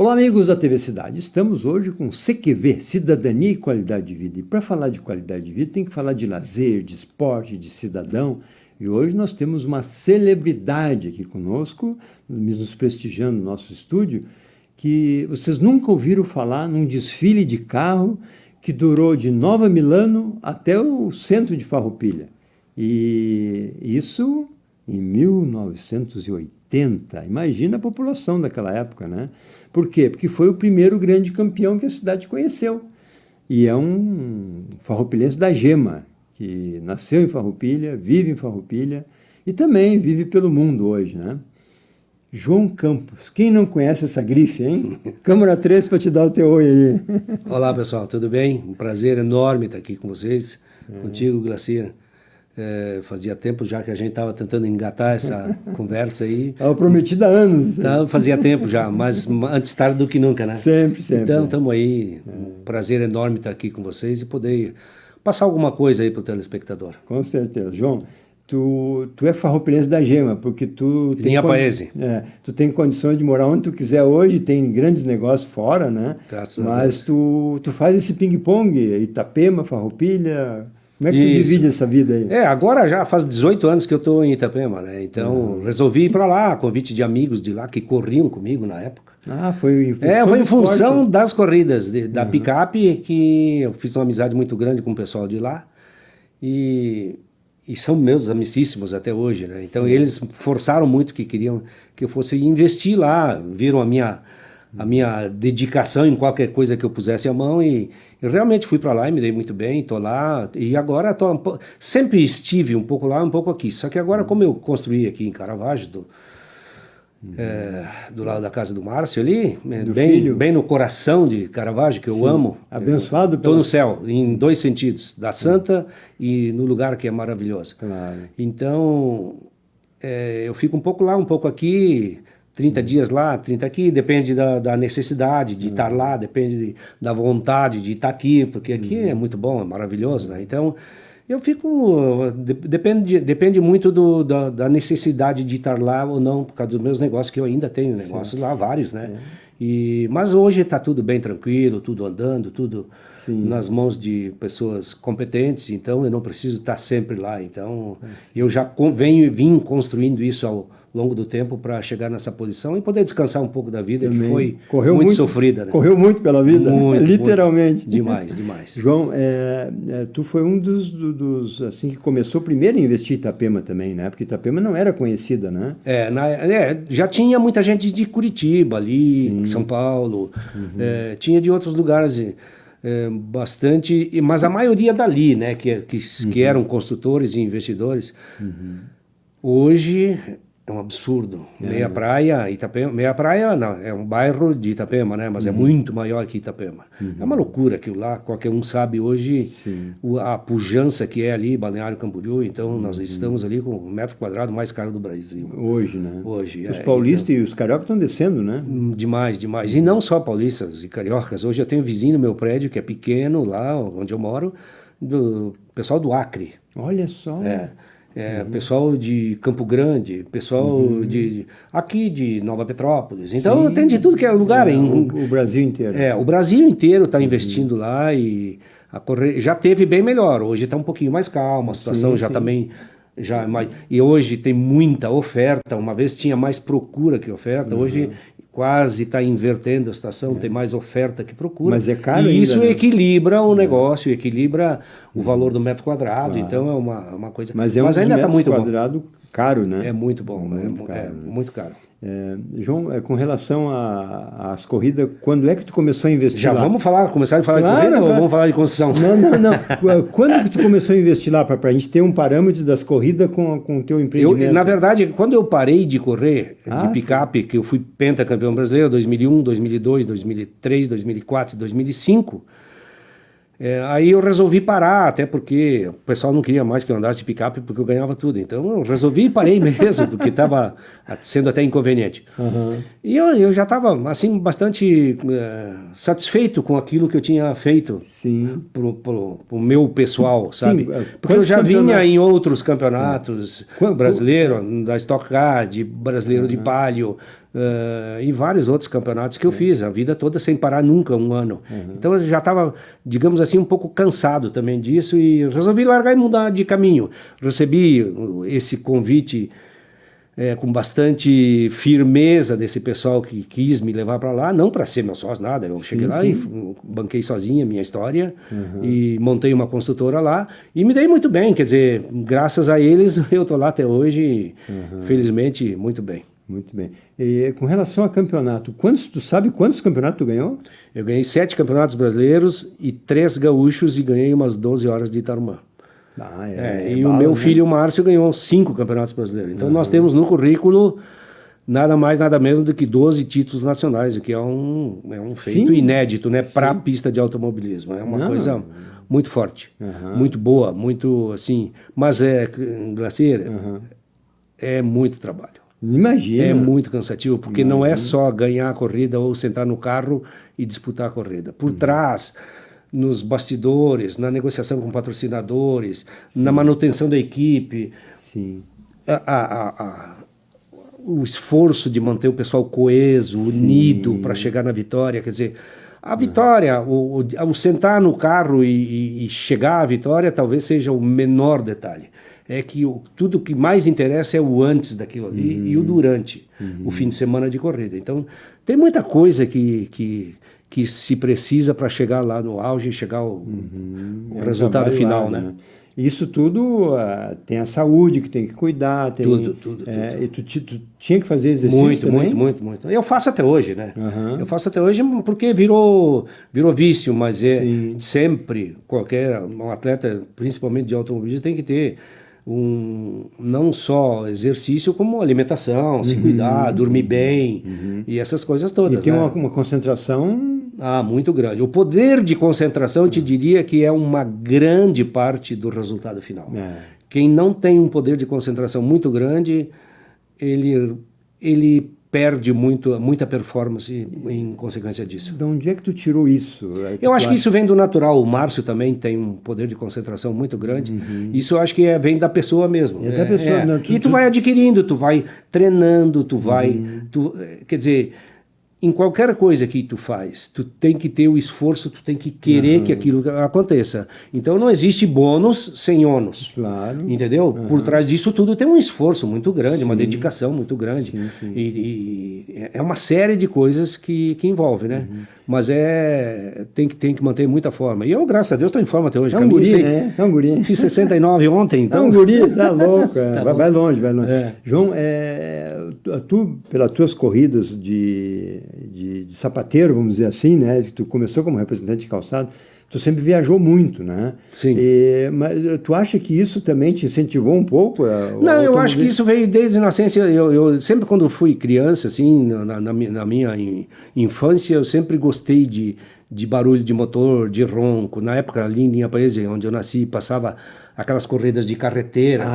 Olá, amigos da TV Cidade. Estamos hoje com CQV, Cidadania e Qualidade de Vida. E para falar de qualidade de vida, tem que falar de lazer, de esporte, de cidadão. E hoje nós temos uma celebridade aqui conosco, nos prestigiando no nosso estúdio, que vocês nunca ouviram falar num desfile de carro que durou de Nova Milano até o centro de Farroupilha. E isso em 1980. Imagina a população daquela época, né? Por quê? Porque foi o primeiro grande campeão que a cidade conheceu. E é um farroupilhense da gema, que nasceu em Farroupilha, vive em Farroupilha e também vive pelo mundo hoje, né? João Campos. Quem não conhece essa grife, hein? Câmara 3 para te dar o teu oi aí. Olá, pessoal, tudo bem? Um prazer enorme estar aqui com vocês, contigo, Glacir. Fazia tempo já que a gente estava tentando engatar essa conversa aí. Estava prometido há anos. Então, fazia tempo já, mas antes tarde do que nunca, né? Sempre, sempre. Então, estamos aí. Um prazer enorme estar aqui com vocês e poder passar alguma coisa aí para o telespectador. Com certeza. João, tu é farroupilhense da gema, porque tu tu tem condições de morar onde tu quiser hoje, tem grandes negócios fora, né? Graças Mas tu faz esse ping-pong, Itapema, Farroupilha. Como é que tu divide essa vida aí? Agora já faz 18 anos que eu estou em Itapema, né? Então resolvi ir para lá, convite de amigos de lá que corriam comigo na época. Foi em função foi em função das corridas, da picape, que eu fiz uma amizade muito grande com o pessoal de lá. E são meus amicíssimos até hoje, né? Então eles forçaram muito que queriam que eu fosse investir lá, viram a minha dedicação em qualquer coisa que eu pusesse a mão e realmente fui para lá e me dei muito bem, estou lá e agora sempre estive um pouco lá, um pouco aqui, só que agora como eu construí aqui em Caravaggio, do lado da casa do Márcio ali, bem no coração de Caravaggio, que eu amo. Abençoado Estou no céu, em dois sentidos, da Santa e no lugar que é maravilhoso. Claro. Então, eu fico um pouco lá, um pouco aqui, 30 dias lá, 30 aqui, depende da necessidade de estar lá, depende da vontade de estar aqui, porque aqui é muito bom, é maravilhoso, né? Então, eu fico... Depende muito da necessidade de estar lá ou não, por causa dos meus negócios, que eu ainda tenho negócios lá, vários, né? Mas hoje está tudo bem tranquilo, tudo andando, tudo nas mãos de pessoas competentes, então eu não preciso estar sempre lá. Então, eu já vim construindo isso ao longo do tempo para chegar nessa posição e poder descansar um pouco da vida, que foi muito sofrida, né? Correu muito pela vida, literalmente. Muito, demais. João, tu foi um dos assim, que começou primeiro a investir em Itapema também, né? Porque Itapema não era conhecida, né? Já tinha muita gente de Curitiba ali, São Paulo, tinha de outros lugares bastante, mas a maioria dali, né? Que eram construtores e investidores. Hoje... é um absurdo. Meia Praia, Itapema. Meia Praia não, é um bairro de Itapema, né? Mas é muito maior que Itapema. É uma loucura aquilo lá. Qualquer um sabe hoje a pujança que é ali, Balneário Camboriú. Então nós estamos ali com o metro quadrado mais caro do Brasil. Hoje, né? Hoje. Os paulistas e os cariocas estão descendo, né? Demais. E não só paulistas e cariocas. Hoje eu tenho um vizinho no meu prédio que é pequeno, lá onde eu moro, do pessoal do Acre. Olha só. Pessoal de Campo Grande, pessoal aqui de Nova Petrópolis. Então tem de tudo que é lugar. O Brasil inteiro. O Brasil inteiro está investindo lá e já teve bem melhor. Hoje está um pouquinho mais calma, a situação também... E hoje tem muita oferta. Uma vez tinha mais procura que oferta. Hoje quase está invertendo a situação, tem mais oferta que procura. Mas é caro e ainda, isso né? equilibra o negócio, equilibra o valor do metro quadrado. Então é uma coisa... Mas ainda está muito quadrado caro, né? É muito bom, muito caro. João, com relação às corridas, quando é que tu começou a investir lá? Vamos começar a falar de corrida ou vamos falar de construção? Não. Quando que tu começou a investir lá, para a gente ter um parâmetro das corridas com o teu empreendimento? Na verdade, quando eu parei de correr de picape, que eu fui pentacampeão brasileiro, 2001, 2002, 2003, 2004 e 2005... aí eu resolvi parar, até porque o pessoal não queria mais que eu andasse de picape porque eu ganhava tudo. Então eu resolvi e parei mesmo, porque estava sendo até inconveniente. E eu já estava assim, bastante satisfeito com aquilo que eu tinha feito pro meu pessoal, sabe? Porque eu já vinha em outros campeonatos brasileiros, da Stock Car, brasileiro de Palio, e vários outros campeonatos que eu fiz, a vida toda sem parar nunca, um ano. Então eu já estava, digamos assim, um pouco cansado também disso e resolvi largar e mudar de caminho. Recebi esse convite com bastante firmeza desse pessoal que quis me levar para lá, não para ser meu sócio, nada. Eu cheguei lá e banquei sozinho a minha história e montei uma construtora lá e me dei muito bem, quer dizer, graças a eles eu estou lá até hoje, felizmente, muito bem. Muito bem. E com relação a campeonato, tu sabe quantos campeonatos tu ganhou? Eu ganhei 7 campeonatos brasileiros e 3 gaúchos e ganhei umas 12 horas de Tarumã. E o meu filho, Márcio, ganhou 5 campeonatos brasileiros. Então nós temos no currículo nada mais, nada menos do que 12 títulos nacionais, o que é um feito inédito, né, para a pista de automobilismo. É uma coisa muito forte, muito boa, muito assim. Mas Glacier, é muito trabalho. Imagina. É muito cansativo, porque não é só ganhar a corrida ou sentar no carro e disputar a corrida. Por trás, nos bastidores, na negociação com patrocinadores, na manutenção da equipe, o esforço de manter o pessoal coeso, unido para chegar na vitória, quer dizer, a vitória, o sentar no carro e chegar à vitória talvez seja o menor detalhe. É que tudo que mais interessa é o antes daquilo ali e o durante, o fim de semana de corrida. Então, tem muita coisa que se precisa para chegar lá no auge e chegar ao resultado final, né? Isso tudo tem a saúde que tem que cuidar. Tem, tudo. E tu tinha que fazer exercício também? Muito. Eu faço até hoje, né? Eu faço até hoje porque virou vício, mas sempre, um atleta, principalmente de automobilismo, tem que ter não só exercício, como alimentação, se cuidar, dormir bem e essas coisas todas. E tem uma concentração... muito grande. O poder de concentração, eu te diria que é uma grande parte do resultado final. Quem não tem um poder de concentração muito grande, ele perde muita performance em consequência disso. De onde é que tu tirou isso? Eu acho que isso vem do natural. O Márcio também tem um poder de concentração muito grande. Isso eu acho que vem da pessoa mesmo. Da pessoa. Não, e tu vai adquirindo, tu vai treinando, quer dizer, em qualquer coisa que tu faz, tu tem que ter o esforço, tu tem que querer que aquilo aconteça. Então não existe bônus sem ônus. Claro. Entendeu? Por trás disso tudo tem um esforço muito grande, uma dedicação muito grande. E é uma série de coisas que envolve, né? Mas tem que manter muita forma. E eu, graças a Deus, estou em forma até hoje. É um guri, né? É um guri. Fiz 69 ontem, então... É um guri, tá louco. Vai longe. João, tu, pelas tuas corridas de sapateiro, vamos dizer assim, né? Tu começou como representante de calçado, tu sempre viajou muito, né? Sim. Mas tu acha que isso também te incentivou um pouco? Não, eu acho que isso veio desde a nascença. Eu sempre, quando fui criança, assim, na minha infância, eu sempre gostei de barulho de motor, de ronco. Na época, ali em Linha Paese, onde eu nasci, passava aquelas corridas de carreteira,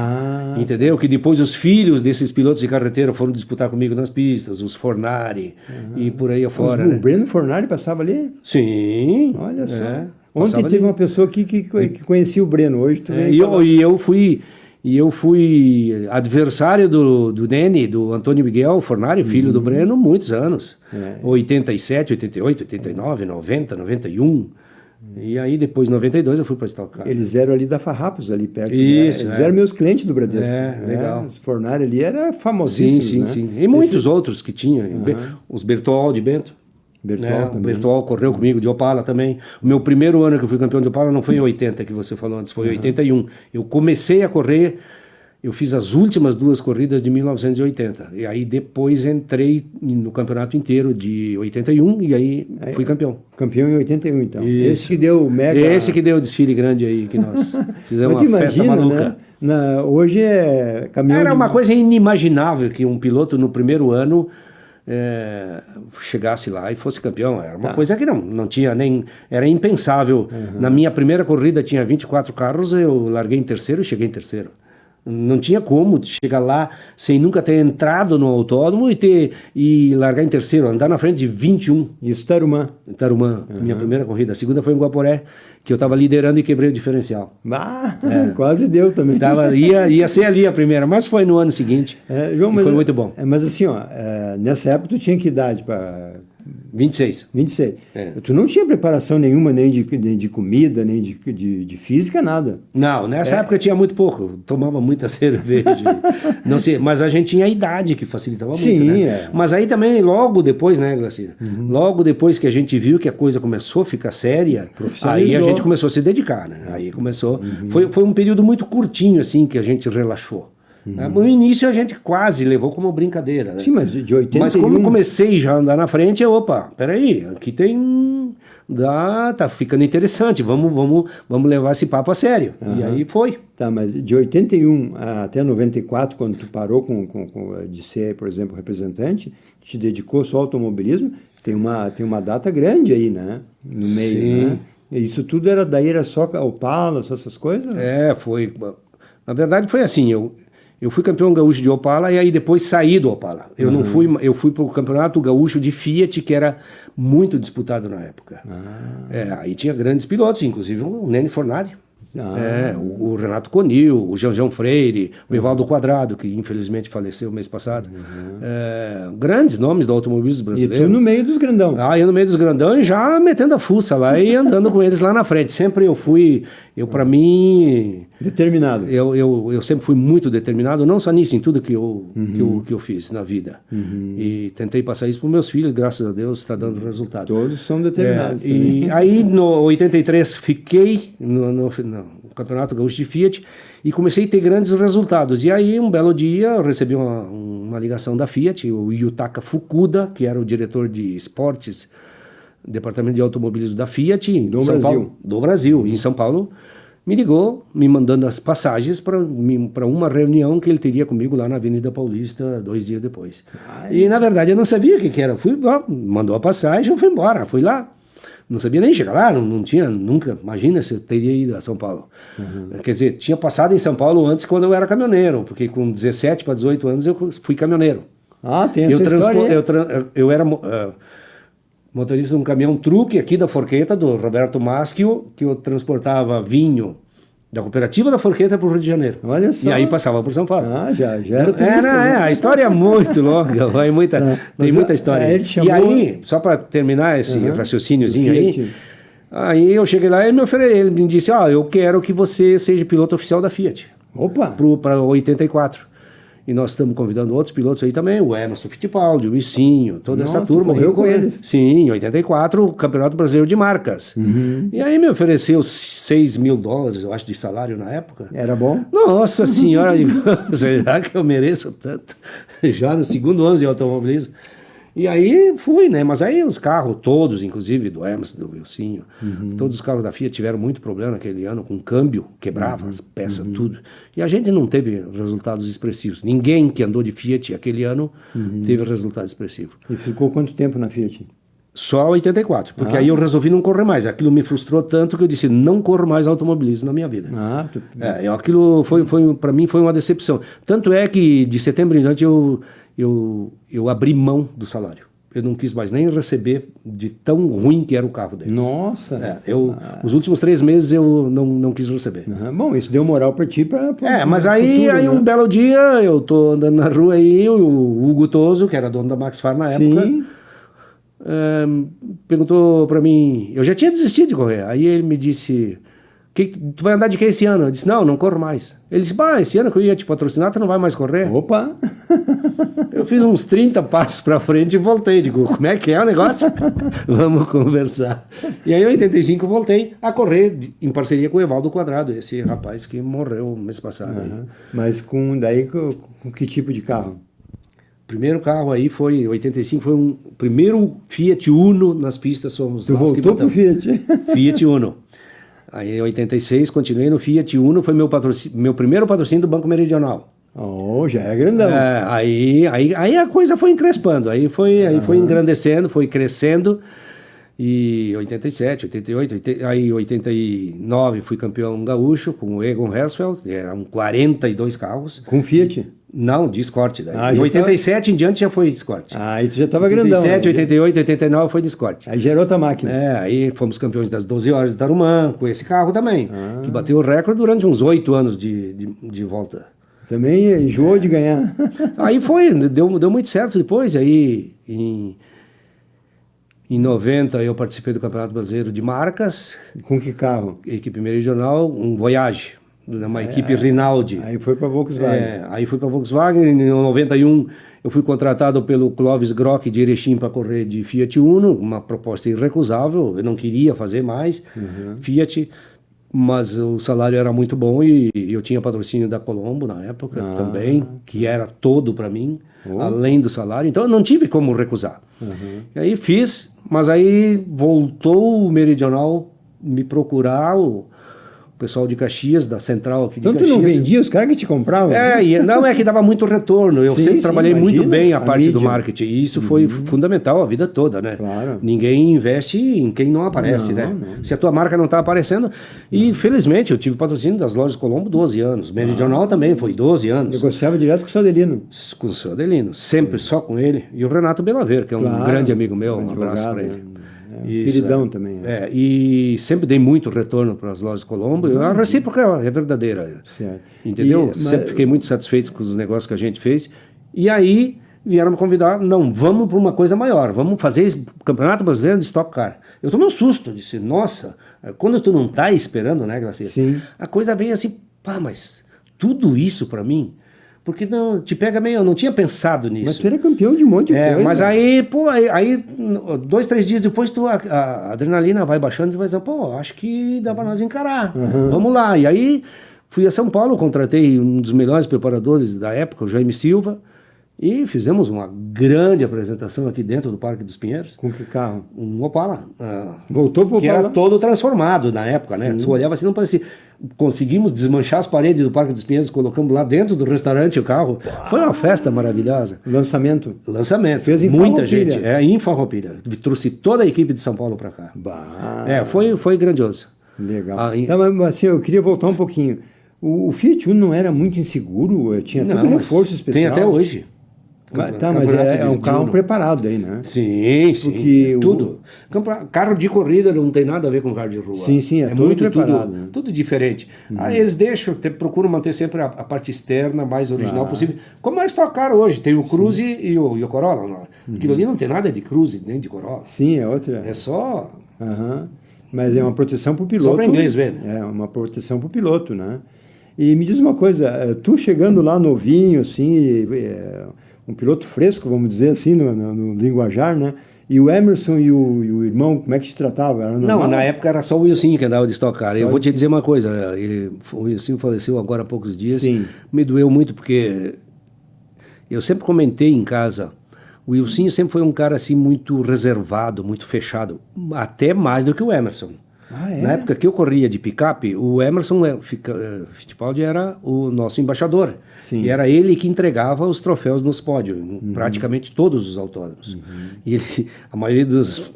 entendeu? Que depois os filhos desses pilotos de carreteira foram disputar comigo nas pistas, os Fornari e por aí afora. O Breno Fornari passava ali? Sim. Olha só. Ontem teve uma pessoa aqui que conhecia o Breno, hoje tu E eu fui adversário do Nene, do Antônio Miguel Fornari, filho do Breno, muitos anos. 87, 88, 89, 90, 91. E aí, depois, em 92, eu fui para Stock Car. Eles eram ali da Farrapos, ali perto. Isso, Eles eram meus clientes do Bradesco. Legal. Os Fornari ali era famosíssimo. Sim. E muitos outros que tinham. Os Bertol de Bento. O Bertol correu comigo de Opala também. O meu primeiro ano que eu fui campeão de Opala não foi em 80, que você falou antes, foi em 81. Eu comecei a correr, eu fiz as últimas 2 corridas de 1980. E aí depois entrei no campeonato inteiro de 81 e aí fui campeão. Campeão em 81, então. Isso. Esse que deu o mega... Esse que deu o desfile grande aí, que nós fizemos uma festa maluca. Né? Hoje é caminhão... Era uma coisa inimaginável que um piloto no primeiro ano... chegasse lá e fosse campeão. Era uma coisa que não tinha nem... Era impensável. Na minha primeira corrida tinha 24 carros, eu larguei em terceiro e cheguei em terceiro. Não tinha como chegar lá sem nunca ter entrado no autódromo e largar em terceiro, andar na frente de 21. Isso, Tarumã. Tarumã, minha primeira corrida. A segunda foi em Guaporé, que eu estava liderando e quebrei o diferencial. Ah, quase deu também. Ia ser ali a primeira, mas foi no ano seguinte. João, foi muito bom. Mas assim, ó, nessa época tu tinha que idade para... 26. 26. Tu não tinha preparação nenhuma, nem de comida, nem de física, nada. Não, nessa época eu tinha muito pouco. Eu tomava muita cerveja. Não sei, mas a gente tinha a idade que facilitava muito, né? Mas aí também, logo depois, né, Glacira? Logo depois que a gente viu que a coisa começou a ficar séria, aí a gente começou a se dedicar, né? Aí começou... Foi um período muito curtinho, assim, que a gente relaxou. No início a gente quase levou como brincadeira, né? Sim, mas de 81... Mas quando eu comecei já a andar na frente, peraí, aqui tem... tá ficando interessante, vamos levar esse papo a sério. E aí foi. Tá, mas de 81 até 94, quando tu parou de ser, por exemplo, representante, te dedicou só ao automobilismo, tem uma data grande aí, né? No meio, sim, né? E isso tudo era só Opala, só essas coisas? Foi. Na verdade foi assim, eu fui campeão gaúcho de Opala e aí depois saí do Opala. Eu fui para o campeonato gaúcho de Fiat, que era muito disputado na época. Aí tinha grandes pilotos, inclusive o Nene Fornari. O Renato Conil, o João Freire, o Evaldo Quadrado, que infelizmente faleceu mês passado. Grandes nomes do automobilismo brasileiro. E tu no meio dos grandão. Eu no meio dos grandão e já metendo a fuça lá e andando com eles lá na frente. Sempre para mim... Determinado. Eu sempre fui muito determinado, não só nisso, em tudo que eu fiz na vida. E tentei passar isso para os meus filhos, graças a Deus está dando resultado. Todos são determinados. E aí, no 83, fiquei no Campeonato Gaúcho de Fiat e comecei a ter grandes resultados. E aí, um belo dia, eu recebi uma ligação da Fiat, o Yutaka Fukuda, que era o diretor de esportes, departamento de automobilismo da Fiat, do Brasil, em São Paulo. Me ligou, me mandando as passagens para uma reunião que ele teria comigo lá na Avenida Paulista 2 dias depois. E, na verdade, eu não sabia o que era. Mandou a passagem, eu fui embora, fui lá. Não sabia nem chegar lá, não tinha nunca, imagina se eu teria ido a São Paulo. Quer dizer, tinha passado em São Paulo antes quando eu era caminhoneiro, porque com 17 para 18 anos eu fui caminhoneiro. Tem essa história. Eu era... motorista de um caminhão truque aqui da Forqueta, do Roberto Maschio, que eu transportava vinho da cooperativa da Forqueta para o Rio de Janeiro. Olha só. E aí passava por São Paulo. Já era turista. A história é muito longa, tem muita história. Chamou... E aí, só para terminar esse raciocíniozinho aí eu cheguei lá e ele me disse, eu quero que você seja piloto oficial da Fiat. Opa! Para 84. E nós estamos convidando outros pilotos aí também, o Emerson Fittipaldi, o Icinho, toda essa turma. Correu com eles? Sim, em 84, o Campeonato Brasileiro de Marcas. E aí me ofereceu $6.000, eu acho, de salário na época. Era bom? Nossa senhora, será que eu mereço tanto? Já no segundo ano de automobilismo. E aí fui, né? Mas aí os carros todos, inclusive do Emerson, do Wilsinho, todos os carros da Fiat tiveram muito problema naquele ano com câmbio, quebrava as peças, tudo. E a gente não teve resultados expressivos. Ninguém que andou de Fiat aquele ano teve resultado expressivo. E ficou quanto tempo na Fiat? Só 84, porque aí eu resolvi não correr mais. Aquilo me frustrou tanto que eu disse, não corro mais automobilismo na minha vida. Aquilo para mim foi uma decepção. Tanto é que de setembro em diante eu abri mão do salário. Eu não quis mais nem receber de tão ruim que era o carro dele. Nossa! Os últimos 3 meses eu não quis receber. Bom, isso deu moral para ti mas aí, futuro, né? Um belo dia eu tô andando na rua aí, o Hugo Toso, que era dono da Max Farm na época, perguntou para mim, eu já tinha desistido de correr. Aí ele me disse, tu vai andar de que esse ano? Eu disse, não corro mais. Ele disse, esse ano que eu ia te patrocinar, tu não vai mais correr? Opa! Eu fiz uns 30 passos para frente e voltei. Digo, como é que é o negócio? Vamos conversar. E aí em 85 eu voltei a correr em parceria com o Evaldo Quadrado, esse rapaz que morreu mês passado. Mas com que tipo de carro? O primeiro carro aí foi, 85, foi um primeiro Fiat Uno nas pistas. Tu voltou pro Fiat? Fiat Uno. Aí em 86 continuei no Fiat Uno, foi meu primeiro patrocínio do Banco Meridional. Já é grandão. Aí a coisa foi encrespando, aí foi engrandecendo, foi crescendo. E 87, 88, aí 89 fui campeão gaúcho com o Egon Hersfeld, eram 42 carros. Com Fiat? Não, de Escort. Em 87 em diante já foi de Escort. Aí tu já estava grandão. 87, 88, 89 foi de Escort. Aí gerou outra máquina. Aí fomos campeões das 12 horas de Tarumã, com esse carro também, que bateu o recorde durante uns 8 anos de volta. Também enjoou de ganhar. Aí deu muito certo depois, aí em 90 eu participei do Campeonato Brasileiro de Marcas. Com que carro? Equipe meridional, um Voyage, uma equipe Rinaldi. Aí foi para Volkswagen. Aí fui para Volkswagen, em 91 eu fui contratado pelo Clóvis Grock de Erechim para correr de Fiat Uno, uma proposta irrecusável, eu não queria fazer mais Fiat, mas o salário era muito bom e eu tinha patrocínio da Colombo na época também, que era todo para mim, além do salário, então eu não tive como recusar. E aí fiz, mas aí voltou o Meridional me procurar, o pessoal de Caxias, da central aqui de Então Caxias. tu não vendia os caras que te compravam? Não é que dava muito retorno. Eu sempre trabalhei muito bem a parte do mídia. marketing. E isso foi fundamental a vida toda, né? Claro. Ninguém investe em quem não aparece, né? Não. Se a tua marca não está aparecendo. E felizmente eu tive patrocínio das lojas Colombo 12 anos. Meridional também foi 12 anos. Negociava direto com o seu Adelino. Com o seu Adelino. Sempre só com ele. E o Renato Belaver, que é um grande amigo meu. Um abraço para ele. Queridão também. E sempre dei muito retorno para as lojas Colombo. A recíproca é verdadeira. Certo. Entendeu? Sempre fiquei muito satisfeito com os negócios que a gente fez. E aí vieram me convidar, não, vamos para uma coisa maior, vamos fazer Campeonato Brasileiro de Stock Car. Eu tomei um susto, disse, nossa, quando tu não tá esperando, né, Gracinha? Sim. A coisa veio assim, mas tudo isso para mim? Porque não, te pega meio, eu não tinha pensado nisso. Mas tu era campeão de um monte de coisa. Mas aí, 2, 3 dias depois, a adrenalina vai baixando e vai dizer, acho que dá para nós encarar. Vamos lá. E aí, fui a São Paulo, contratei um dos melhores preparadores da época, o Jaime Silva, e fizemos uma grande apresentação aqui dentro do Parque dos Pinheiros. Com que carro? Um Opala. Voltou pro Opala? Que era todo transformado na época, né? Tu olhava assim, não parecia. Conseguimos desmanchar as paredes do Parque dos Pinheiros, colocamos lá dentro do restaurante o carro. Foi uma festa maravilhosa. Lançamento? Lançamento. Fez em muita Farroupilha. gente. Em Farroupilha. Trouxe toda a equipe de São Paulo para cá. Foi grandioso. Legal. Mas assim, eu queria voltar um pouquinho. O Fiat Uno não era muito inseguro? Tinha todo reforço especial? Tem até hoje. Mas é um carro preparado aí, né? Sim. Porque tudo. Carro de corrida não tem nada a ver com carro de rua. Sim, é muito preparado. Tudo diferente. Aí eles procuram manter sempre a parte externa mais original possível. Como é Stock Car hoje, tem o Cruze e o Corolla. Aquilo ali não tem nada de Cruze, nem de Corolla. Sim, é outra. É só... Mas é uma proteção para o piloto. Só para inglês ver, né? É uma proteção para o piloto, né? E me diz uma coisa, tu chegando lá novinho, assim... um piloto fresco, vamos dizer assim, no linguajar, né? E o Emerson e o irmão, como é que se tratava? Não, na época era só o Wilson que andava de Stock Car. Eu vou te dizer uma coisa, o Wilson faleceu agora há poucos dias. Sim. Me doeu muito porque eu sempre comentei em casa, o Wilson sempre foi um cara assim muito reservado, muito fechado, até mais do que o Emerson. Na época que eu corria de picape, o Emerson Fittipaldi era o nosso embaixador. Sim. E era ele que entregava os troféus nos pódios, praticamente todos os autódromos. E a maioria dos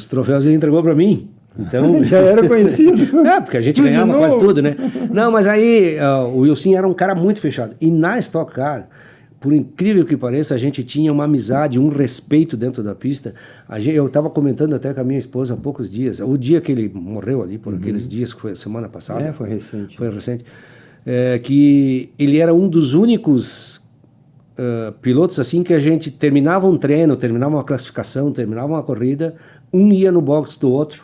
troféus ele entregou para mim. Então, já era conhecido. Porque a gente ganhava quase tudo, né? Não, mas aí o Wilson era um cara muito fechado. E na Stock Car, por incrível que pareça, a gente tinha uma amizade, um respeito dentro da pista. Eu estava comentando até com a minha esposa há poucos dias, o dia que ele morreu ali, por aqueles dias, que foi a semana passada. Foi recente. Foi recente. Que ele era um dos únicos pilotos assim que a gente terminava um treino, terminava uma classificação, terminava uma corrida, um ia no box do outro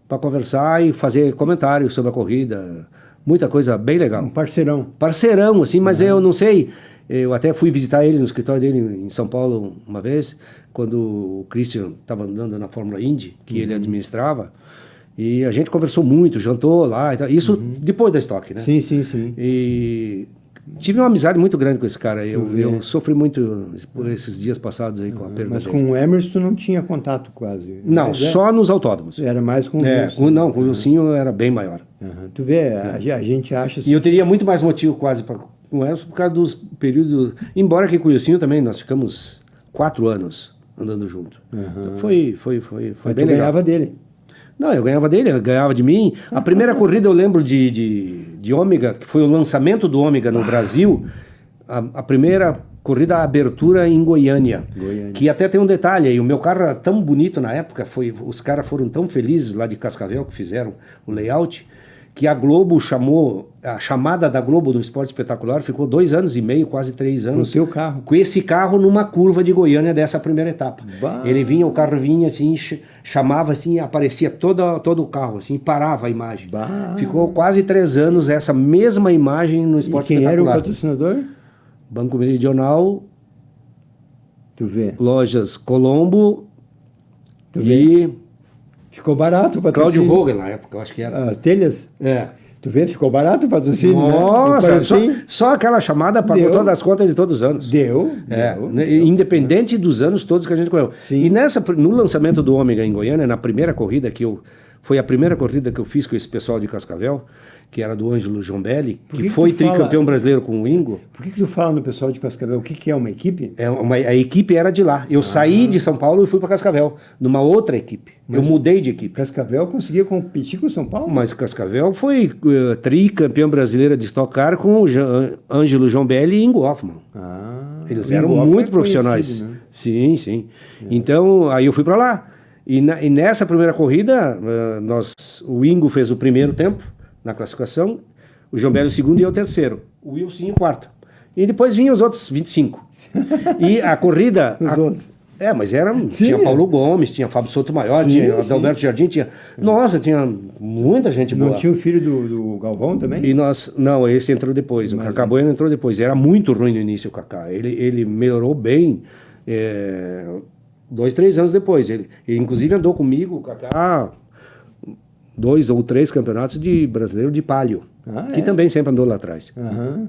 para conversar e fazer comentários sobre a corrida. Muita coisa bem legal. Um parceirão. Parceirão, assim, mas eu não sei... Eu até fui visitar ele no escritório dele em São Paulo uma vez, quando o Christian estava andando na Fórmula Indy, que ele administrava, e a gente conversou muito, jantou lá, e tal. Isso depois da Stock, né? Sim. E tive uma amizade muito grande com esse cara. Eu sofri muito por esses dias passados aí com a perda Mas dele. com o Emerson tu não tinha contato quase? Não, só nos autódromos. Era mais com o Wilson. Não, com o Wilson era bem maior. Tu vê, a gente acha... E eu teria muito mais motivo quase com o Emerson por causa dos períodos... Embora que com o Wilson também nós ficamos 4 anos andando junto. Uhum. Então foi Mas bem tu legal. ganhava dele. Não, eu ganhava dele, ele ganhava de mim. A primeira corrida eu lembro de Ômega, que foi o lançamento do Ômega no Brasil. A primeira corrida, a abertura em Goiânia. Que até tem um detalhe aí, o meu carro era tão bonito na época, os caras foram tão felizes lá de Cascavel que fizeram o layout, que a Globo chamou, a chamada da Globo no Esporte Espetacular ficou 2 anos e meio, quase 3 anos. Com o teu carro. Com esse carro numa curva de Goiânia dessa primeira etapa. Bah. Ele vinha, o carro vinha assim, chamava assim, aparecia todo o carro, assim, parava a imagem. Bah. Ficou quase 3 anos essa mesma imagem no Esporte E quem era o Espetacular. patrocinador? Banco Meridional, Tu vê. Lojas Colombo Tu e Ficou barato o patrocínio. Cláudio Vogel na época, eu acho que era. As telhas? É. Tu vê, ficou barato o patrocínio, né? Nossa, Não foi assim? só aquela chamada pagou Deu. todas as contas de todos os anos. Deu. Independente dos anos todos que a gente correu. Sim. E no lançamento do Ômega em Goiânia, na primeira corrida foi a primeira corrida que eu fiz com esse pessoal de Cascavel, que era do Ângelo Jombelli, que foi tu fala- tricampeão brasileiro com o Ingo. Por que tu fala no pessoal de Cascavel? O que é uma equipe? A equipe era de lá. Eu saí de São Paulo e fui para Cascavel, numa outra equipe. Eu mudei de equipe. Cascavel conseguia competir com o São Paulo? Mas Cascavel foi tricampeão brasileira de Stock Car com o Ângelo Jombelli e Ingo Hoffmann. Eles o eram Ingo Hoffmann muito é profissionais. conhecido, né? Sim, sim. Então, aí eu fui para lá. E nessa primeira corrida, o Ingo fez o primeiro tempo na classificação, o Jombelli o segundo e eu o terceiro. O Wilson o quarto. E depois vinham os outros 25. E a corrida... Os outros. Mas tinha Paulo Gomes, tinha Fábio Sotomayor, Sim, tinha sim. Adalberto Jardim, Nossa, tinha muita gente boa. Não tinha o filho do Galvão também? E não, esse entrou depois. O Cacá Bueno entrou depois. Era muito ruim no início o Cacá. Ele melhorou bem 2, 3 anos depois. Ele inclusive andou comigo, o Cacá, 2 ou 3 campeonatos de brasileiro de palio. Que também sempre andou lá atrás. Aham.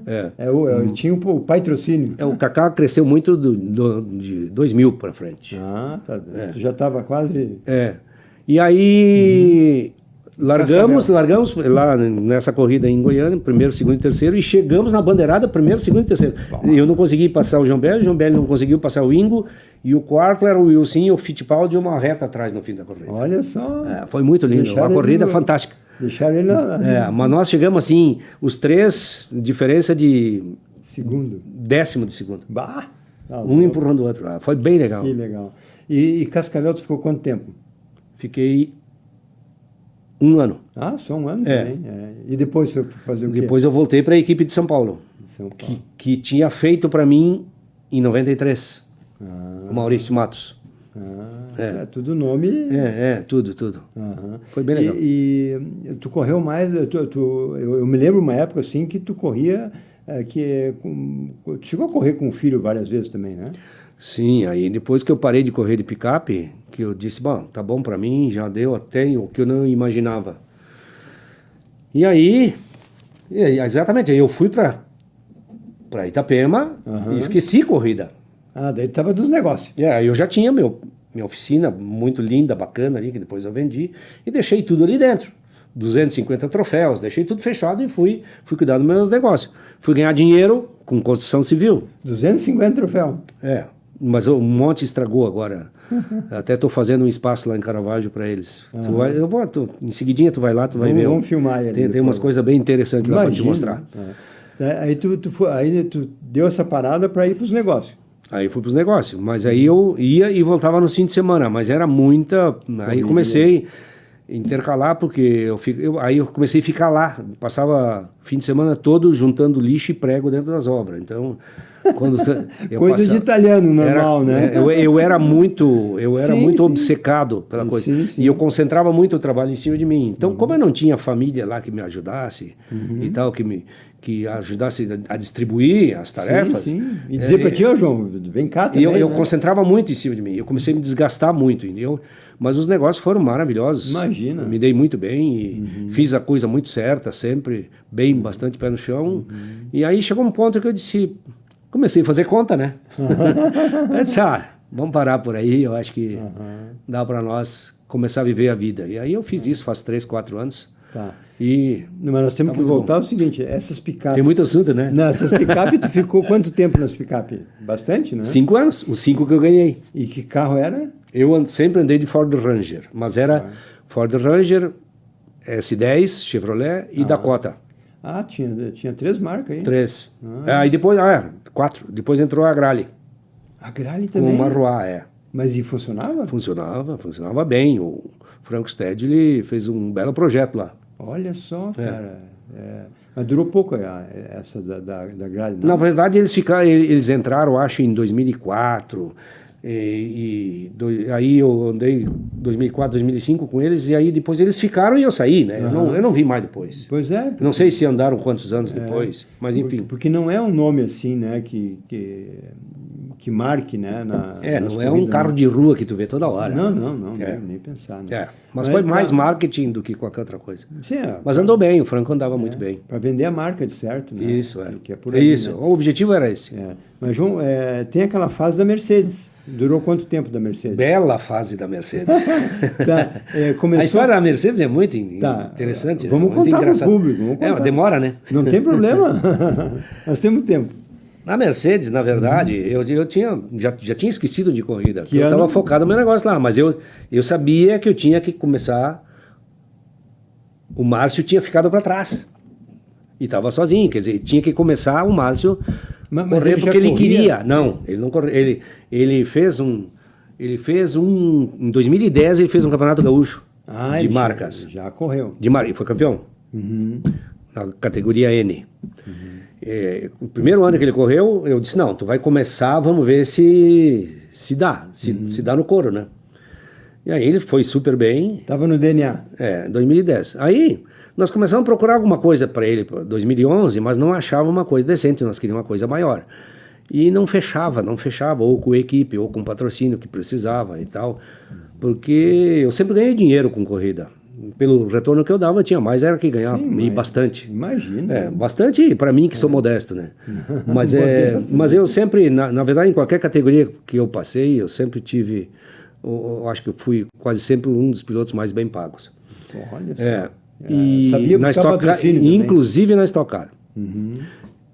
Tinha o patrocínio. O Cacá cresceu muito de 2000 para frente. Tá. Tu já estava quase... E aí largamos lá nessa corrida em Goiânia, primeiro, segundo e terceiro, e chegamos na bandeirada, primeiro, segundo e terceiro. Eu não consegui passar o Jombelli não conseguiu passar o Ingo, e o quarto era o Wilson e o Fittipaldi uma reta atrás no fim da corrida. Olha só. Foi muito lindo, uma corrida fantástica. Deixaram ele Mas nós chegamos assim, os 3, diferença de segundo. 10º de segundo. Um Empurrando o outro. Foi bem legal. Que legal. E Cascavel, tu ficou quanto tempo? Fiquei 1 ano. Só 1 ano também. E depois você foi fazer o quê? Depois eu voltei para a equipe de São Paulo. São Paulo. Que tinha feito para mim em 93. O Maurício Matos. Tudo nome... Tudo. Foi bem legal. E tu correu mais... Eu me lembro uma época assim que tu corria... tu chegou a correr com o filho várias vezes também, né? Sim, aí depois que eu parei de correr de picape, que eu disse, tá bom para mim, já deu até o que eu não imaginava. E aí, exatamente, aí eu fui para Itapema e esqueci corrida. Daí tu tava dos negócios. Aí eu já tinha minha oficina muito linda, bacana ali, que depois eu vendi, e deixei tudo ali dentro. 250 troféus, deixei tudo fechado e fui cuidar dos meus negócios. Fui ganhar dinheiro com construção civil. 250 troféus. Mas um monte estragou agora. Até estou fazendo um espaço lá em Caravaggio para eles. Em seguidinha tu vai lá, tu vai ver. Vamos filmar ali. Tem umas coisas bem interessantes lá para te mostrar. Aí tu deu essa parada para ir para os negócios. Aí fui para os negócios. Mas aí eu ia e voltava no fim de semana. Mas era muita... Aí comecei a intercalar, porque aí eu comecei a ficar lá. Passava fim de semana todo juntando lixo e prego dentro das obras. Então... Coisa de italiano normal, né? Eu era muito Sim. obcecado pela coisa. Sim. E eu concentrava muito o trabalho em cima de mim. Então, como eu não tinha família lá que me ajudasse e tal, que ajudasse a distribuir as tarefas... Sim. E dizer para ti, João, vem cá também. Eu concentrava muito em cima de mim. Eu comecei a me desgastar muito, entendeu? Mas os negócios foram maravilhosos. Imagina. Eu me dei muito bem e fiz a coisa muito certa, sempre bem, bastante pé no chão. E aí chegou um ponto que eu disse... Comecei a fazer conta, né? Eu disse, vamos parar por aí, eu acho que dá para nós começar a viver a vida. E aí eu fiz isso faz 3, 4 anos. Mas nós temos que voltar ao seguinte, essas picapes... Tem muito assunto, né? Nessas picapes, tu ficou quanto tempo nas picapes? bastante, né? 5 anos, os 5 que eu ganhei. E que carro era? Sempre andei de Ford Ranger, mas era Ford Ranger, S10, Chevrolet e Dakota. Ah, tinha 3 marcas aí. 3. Aí depois, 4. Depois entrou a Grale. A Grale Com também? uma Marrois, Mas e funcionava? Funcionava bem. O Franco Stedley fez um belo projeto lá. Olha só, cara. Mas durou pouco essa da Grale, não? Na verdade, eles entraram, acho, em 2004. Aí eu andei 2004, 2005 com eles, e aí depois eles ficaram e eu saí, né? Eu não vi mais depois. Pois é. Não sei se andaram quantos anos depois, mas enfim. Porque não é um nome assim, né, que marque, né? Não é um carro de rua que tu vê toda hora. Não, nem pensar. Né? Mas foi mais marketing do que qualquer outra coisa. Sim, mas andou bem, o Franco andava muito bem. Para vender a marca de certo, né? Isso, Que é por aí, isso, né? o objetivo era esse. Mas, João, tem aquela fase da Mercedes. Durou quanto tempo da Mercedes? Bela fase da Mercedes. Começou... A história da Mercedes é muito interessante. Vamos contar para o público. Demora, né? Não tem problema. Nós temos tempo. Na Mercedes, na verdade, eu já tinha esquecido de corrida. Eu estava focado no meu negócio lá, mas eu sabia que eu tinha que começar. O Márcio tinha ficado para trás. E estava sozinho, quer dizer, tinha que começar o Márcio correr porque ele queria. Não, ele não correu. Ele fez um. Em 2010 ele fez um campeonato gaúcho de marcas. Já correu. E foi campeão. Na categoria N. O primeiro ano que ele correu, eu disse, não, tu vai começar, vamos ver se dá. Se dá no couro, né? E aí ele foi super bem. Estava no DNA. 2010. Aí nós começamos a procurar alguma coisa para ele, para 2011, mas não achava uma coisa decente, nós queríamos uma coisa maior. E não fechava, ou com equipe, ou com patrocínio que precisava e tal, porque eu sempre ganhei dinheiro com corrida. Pelo retorno que eu dava, tinha mais, era que ganhava, e bastante. Imagina. Bastante para mim, que sou modesto, né? Mas eu sempre, na verdade, em qualquer categoria que eu passei, eu sempre tive, eu acho que eu fui quase sempre um dos pilotos mais bem pagos. Olha só. E sabia na buscar patrocínio também. inclusive na Stock Car.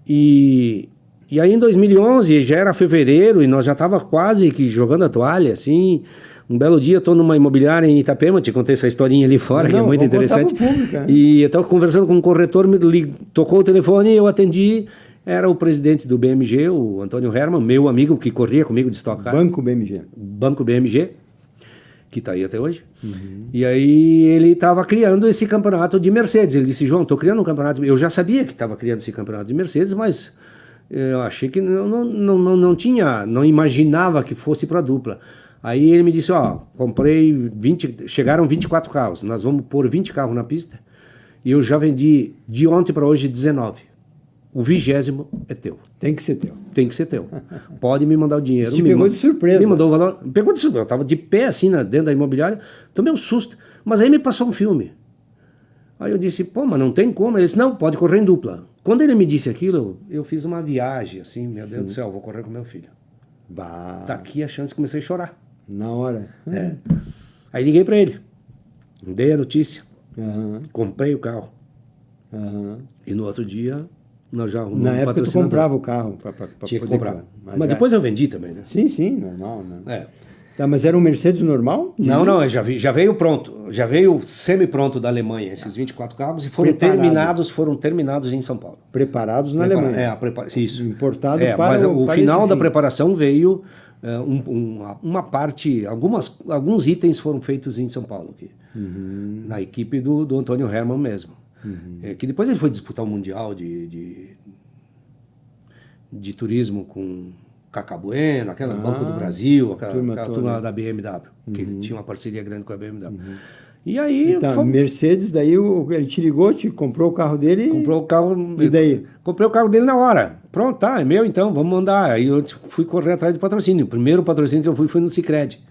E aí em 2011, já era fevereiro, e nós já estava quase que jogando a toalha, assim. Um belo dia, estou numa imobiliária em Itapema, te contei essa historinha ali fora, que é muito interessante. E eu estava conversando com um corretor, tocou o telefone e eu atendi. Era o presidente do BMG, o Antônio Herman, meu amigo, que corria comigo de Stock Car. Banco BMG, que está aí até hoje. E aí ele estava criando esse campeonato de Mercedes. Ele disse, João, estou criando um campeonato. Eu já sabia que estava criando esse campeonato de Mercedes, mas eu achei que não imaginava que fosse para dupla. Aí ele me disse, comprei chegaram 24 carros, nós vamos pôr 20 carros na pista, e eu já vendi de ontem para hoje 19. O 20º é teu. Tem que ser teu. Tem que ser teu. Pode me mandar o dinheiro. Te pegou de surpresa. Me mandou o valor. Pegou de surpresa. Eu estava de pé assim dentro da imobiliária, tomei um susto. Mas aí me passou um filme. Aí eu disse, mas não tem como. Ele disse, não, pode correr em dupla. Quando ele me disse aquilo, eu fiz uma viagem assim, meu Deus do céu, vou correr com meu filho. Tá aqui a chance, comecei a chorar. Na hora. Aí liguei para ele, dei a notícia, comprei o carro. E no outro dia nós já arrumamos Na época tu comprava o carro para tinha que comprar. Mas depois eu vendi também, né? Sim, normal, né? Tá, mas era um Mercedes normal? Não, já veio pronto, já veio semi-pronto da Alemanha, esses 24 carros, e foram terminados em São Paulo. Preparados na Alemanha. Isso. Importado mas o final da preparação veio uma parte, alguns itens foram feitos em São Paulo, aqui, na equipe do Antônio Herman mesmo. Que depois ele foi disputar o Mundial de turismo com Cacá Bueno, aquela Banco do Brasil, aquela turma da BMW, que ele tinha uma parceria grande com a BMW. E aí... Então, Mercedes, daí ele te ligou, comprou o carro dele... Comprou o carro... E daí? Comprei o carro dele na hora. Pronto, é meu então, vamos mandar. Aí eu fui correr atrás de patrocínio. O primeiro patrocínio que eu fui foi no Sicredi.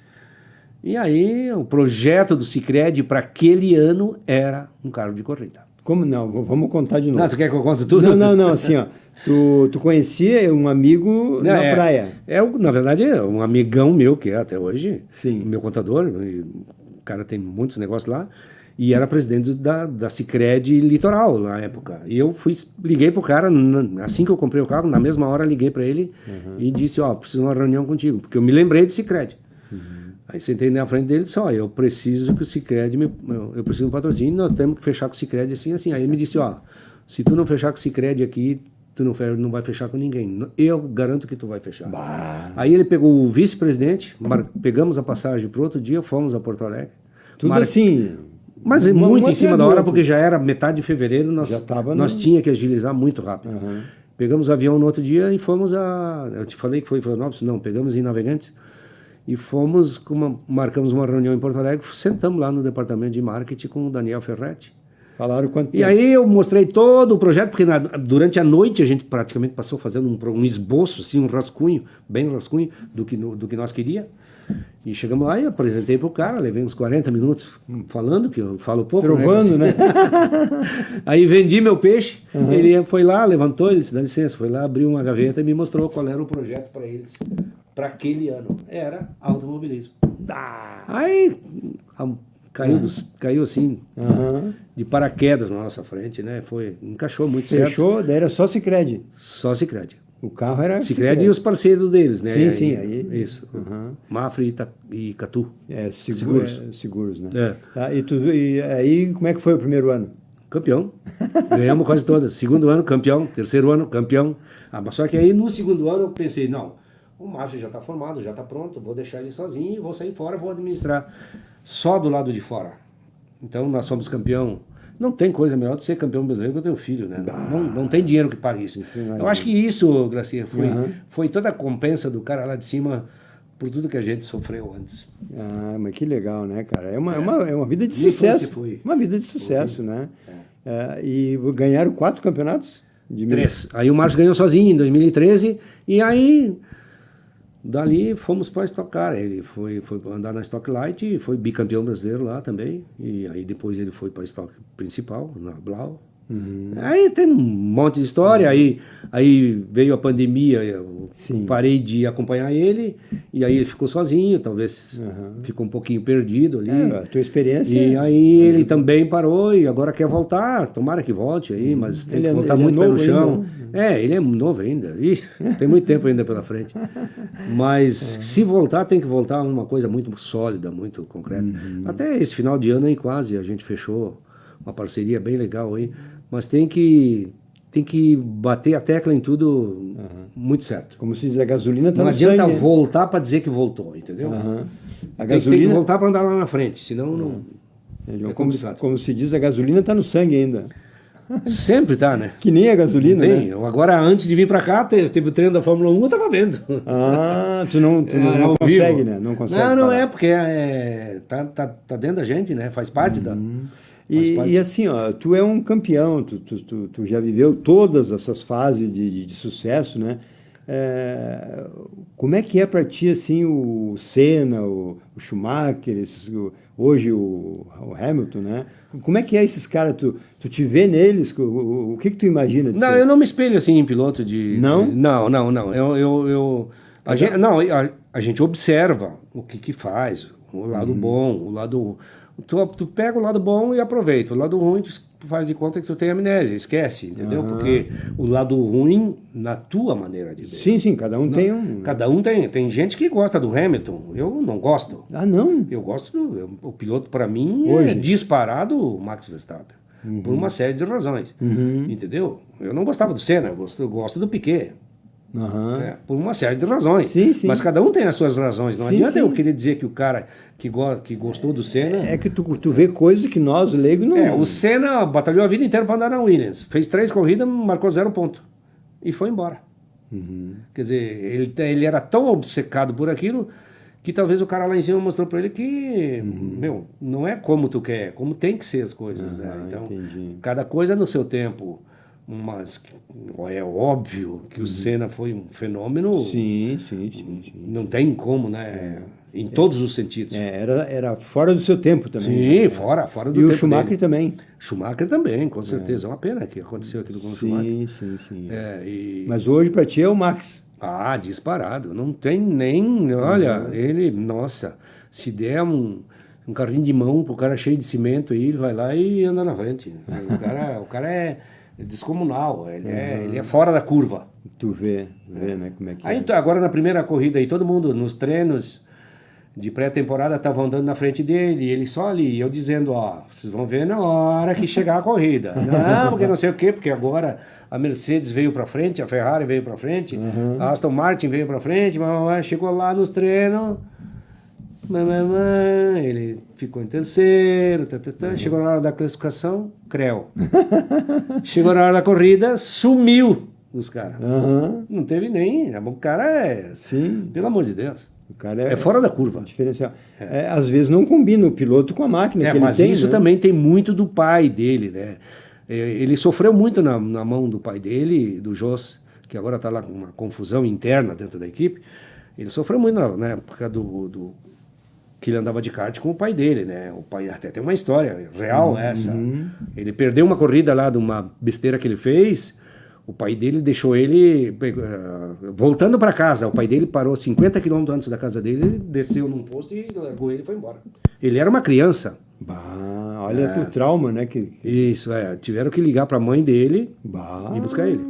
E aí o projeto do Sicredi para aquele ano era um carro de corrida. Como não? Vamos contar de novo. Não, tu quer que eu conte tudo? Não, assim, tu conhecia um amigo na praia? Na verdade, é um amigão meu, que é até hoje, Sim. meu contador, o cara tem muitos negócios lá, e era presidente da Sicredi Litoral na época. E eu liguei pro cara, assim que eu comprei o carro, na mesma hora liguei para ele e disse, preciso de uma reunião contigo, porque eu me lembrei do Sicredi. Aí sentei na frente dele e disse, eu preciso que o Sicredi, eu preciso de um patrocínio, nós temos que fechar com o Sicredi assim, assim. Aí ele me disse, se tu não fechar com o Sicredi aqui, tu não vai fechar com ninguém. Eu garanto que tu vai fechar. Bah. Aí ele pegou o vice-presidente, pegamos a passagem para outro dia, fomos a Porto Alegre. Tudo assim... Mas muito em cima da hora, porque já era metade de fevereiro, nós tinha que agilizar muito rápido. Pegamos o avião no outro dia e fomos eu te falei que foi em Florianópolis? Não, pegamos em Navegantes e marcamos uma reunião em Porto Alegre, sentamos lá no departamento de marketing com o Daniel Ferretti. Falaram quanto tempo? E aí eu mostrei todo o projeto, porque durante a noite a gente praticamente passou fazendo um esboço, assim, um rascunho, bem rascunho, do que nós queríamos. E chegamos lá e apresentei para o cara, levei uns 40 minutos falando, que eu falo pouco. Trovando, né? Aí vendi meu peixe, ele foi lá, levantou, ele disse, dá licença, foi lá, abriu uma gaveta e me mostrou qual era o projeto para eles, para aquele ano. Era automobilismo. Aí caiu assim, de paraquedas na nossa frente, né? Encaixou muito certo. Fechou, daí era só Sicredi. Só Sicredi. O carro era Sicredi e os parceiros deles, né? Sim, aí. Isso. Mafre e Catu. Seguros, né? É. Tá, e aí, como é que foi o primeiro ano? Campeão. Ganhamos quase todas. Segundo ano, campeão. Terceiro ano, campeão. Mas só que aí, no segundo ano, eu pensei, não, o Márcio já está formado, já está pronto, vou deixar ele sozinho, vou sair fora, vou administrar só do lado de fora. Então, nós somos campeão. Não tem coisa melhor do que ser campeão brasileiro que eu tenho filho, né? Não tem dinheiro que pague isso. Eu acho que isso, Gracinha, foi toda a compensa do cara lá de cima por tudo que a gente sofreu antes. Mas que legal, né, cara? É uma vida de sucesso. Uma vida de sucesso, né? E ganharam 4 campeonatos? 3. Aí o Márcio ganhou sozinho em 2013 e aí... Dali fomos para a Stock Car, ele foi andar na Stock Light e foi bicampeão brasileiro lá também, e aí depois ele foi para a Stock principal, na Blau. Aí tem um monte de história, aí veio a pandemia, eu parei de acompanhar ele, e aí ele ficou sozinho, talvez ficou um pouquinho perdido ali. A tua experiência... E aí ele também parou e agora quer voltar, tomara que volte aí, mas tem que voltar muito pé no chão. Ele é novo ainda, tem muito tempo ainda pela frente. Mas se voltar, tem que voltar uma coisa muito sólida, muito concreta. Até esse final de ano aí quase a gente fechou uma parceria bem legal aí, mas tem que bater a tecla em tudo muito certo. Como se diz, a gasolina está no sangue. Não adianta voltar para dizer que voltou, entendeu? A gasolina... Tem que voltar para andar lá na frente, senão não... É complicado. Como se diz, a gasolina está no sangue ainda. Sempre tá, né? Que nem a gasolina, tem. Né? Agora, antes de vir para cá, teve o treino da Fórmula 1, eu tava vendo. Tu não consegue, né? Não consegue. Não é, porque tá dentro da gente, né? Faz parte da... E assim, tu é um campeão, tu já viveu todas essas fases de sucesso, né? Como é que é para ti, assim, o Senna, o Schumacher, hoje o Hamilton, né? Como é que é esses caras? Tu te vê neles? O que tu imagina de ser? Eu não me espelho, assim, em piloto de... Não? Não. A gente observa o que faz, o lado bom, o lado... Tu pega o lado bom e aproveita. O lado ruim, tu faz de conta que tu tem amnésia, esquece, entendeu? Porque o lado ruim, na tua maneira de ver. Sim, cada um tem um... Cada um tem. Tem gente que gosta do Hamilton, eu não gosto. Não? Eu gosto o piloto, para mim, hoje é disparado o Max Verstappen. Por uma série de razões. Entendeu? Eu não gostava do Senna, eu gosto do Piquet. Por uma série de razões. Sim. Mas cada um tem as suas razões. Não adianta eu querer dizer que o cara que gostou do Senna... É que tu vê coisas que nós, leigos, não... O Senna batalhou a vida inteira para andar na Williams. Fez 3 corridas, marcou 0 ponto. E foi embora. Quer dizer, ele era tão obcecado por aquilo que talvez o cara lá em cima mostrou para ele que, não é como tu quer, é como tem que ser as coisas. Né? Então, cada coisa no seu tempo... Mas é óbvio que o Senna foi um fenômeno. Sim. Não tem como, né? Em todos os sentidos. Era fora do seu tempo também. Sim, né? fora do tempo. E o Schumacher também. Schumacher também, com certeza. É uma pena que aconteceu aquilo com o Schumacher. Sim. Mas hoje para ti é o Max. Disparado. Não tem nem... Olha, ele... Nossa, se der um um carrinho de mão pro cara cheio de cimento aí, ele vai lá e anda na frente. O cara é descomunal, ele é fora da curva. Tu vê, né, como é que Aí agora na primeira corrida aí, todo mundo nos treinos de pré-temporada tava andando na frente dele, e ele só ali, eu dizendo, ó, vocês vão ver na hora que chegar a corrida. Não, porque não sei o quê, porque agora a Mercedes veio pra frente, a Ferrari veio pra frente, a Aston Martin veio pra frente, mas chegou lá nos treinos, ele ficou em terceiro, chegou na hora da classificação, creu. Chegou na hora da corrida, sumiu os caras. Não teve nem, o cara Sim. Pelo amor de Deus. O cara é fora da curva. Diferencial. Às vezes não combina o piloto com a máquina que ele tem. Mas isso também tem muito do pai dele, né? Ele sofreu muito na mão do pai dele, do Jos, que agora está lá com uma confusão interna dentro da equipe. Ele sofreu muito na época que ele andava de kart com o pai dele, né? O pai até tem uma história real essa. Ele perdeu uma corrida lá de uma besteira que ele fez. O pai dele deixou ele voltando para casa. O pai dele parou 50 km antes da casa dele, desceu num posto e largou ele e foi embora. Ele era uma criança. Olha o trauma, né? Isso, tiveram que ligar para a mãe dele e buscar ele.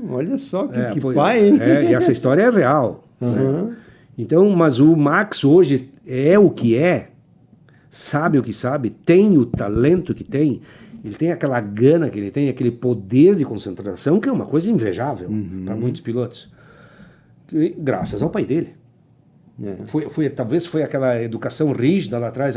Olha só que pai, hein? E essa história é real. Né? Então, mas o Max hoje é o que é, sabe o que sabe, tem o talento que tem. Ele tem aquela gana que ele tem, aquele poder de concentração, que é uma coisa invejável para muitos pilotos. Graças ao pai dele. Talvez foi aquela educação rígida lá atrás,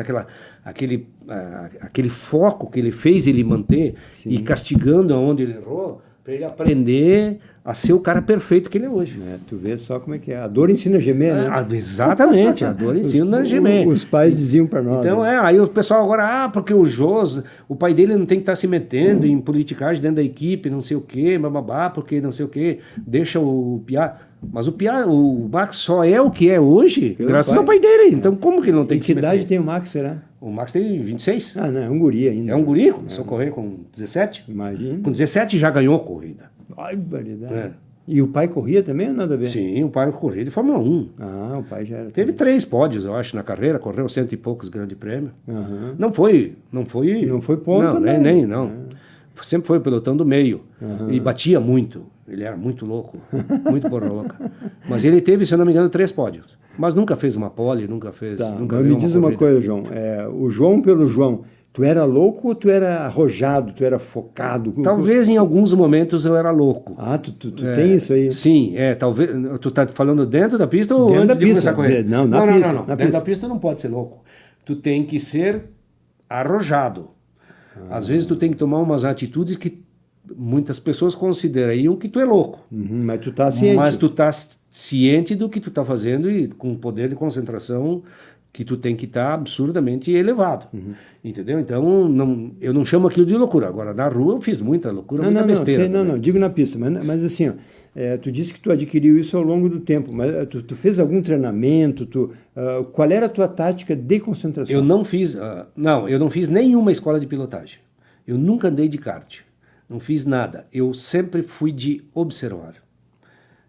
aquele foco que ele fez ele manter. Sim. E castigando aonde ele errou, para ele aprender a ser o cara perfeito que ele é hoje. Tu vê só como é que é. A dor ensina a gemer, né? Exatamente, a dor ensina a gemer. Os pais diziam para nós. Então, aí o pessoal agora, porque o pai dele não tem que estar se metendo em politicagem dentro da equipe, não sei o quê, bababá, porque não sei o quê, deixa o Piá. Mas o Max só é o que é hoje graças ao pai dele. Então, como que ele não tem que se meter? Que idade tem o Max, será? O Max tem 26. Não, é um guri ainda. É um guri, começou a correr com 17. Imagina. Com 17 já ganhou corrida. Ai, barbaridade. E o pai corria também ou nada a ver? Sim, o pai corria de Fórmula 1. O pai já era... Teve 3 pódios, eu acho, na carreira, correu 100 e poucos grande prêmio. Não foi ponto, não. Sempre foi o pelotão do meio. E batia muito. Ele era muito louco, muito porra louca. Mas ele teve, se eu não me engano, 3 pódios. Mas nunca fez uma pole, nunca fez... Mas me diz uma coisa, João. O João pelo João, tu era louco ou tu era arrojado, tu era focado? Talvez em alguns momentos eu era louco. Tu tem isso aí? Sim, talvez... Tu tá falando dentro da pista ou dentro antes da de pista. começar a correr? Não, Dentro da pista não pode ser louco. Tu tem que ser arrojado. Às vezes tu tem que tomar umas atitudes que muitas pessoas considerariam que tu é louco. Mas tu tá ciente. Mas tu tá ciente do que tu tá fazendo e com poder de concentração que tu tem que estar absurdamente elevado. Entendeu? Então, eu não chamo aquilo de loucura. Agora, na rua eu fiz muita loucura, muita besteira. Não, digo na pista. Mas assim, tu disse que tu adquiriu isso ao longo do tempo, mas tu fez algum treinamento? Qual era a tua tática de concentração? Eu não fiz nenhuma escola de pilotagem. Eu nunca andei de kart. Não fiz nada. Eu sempre fui de observar.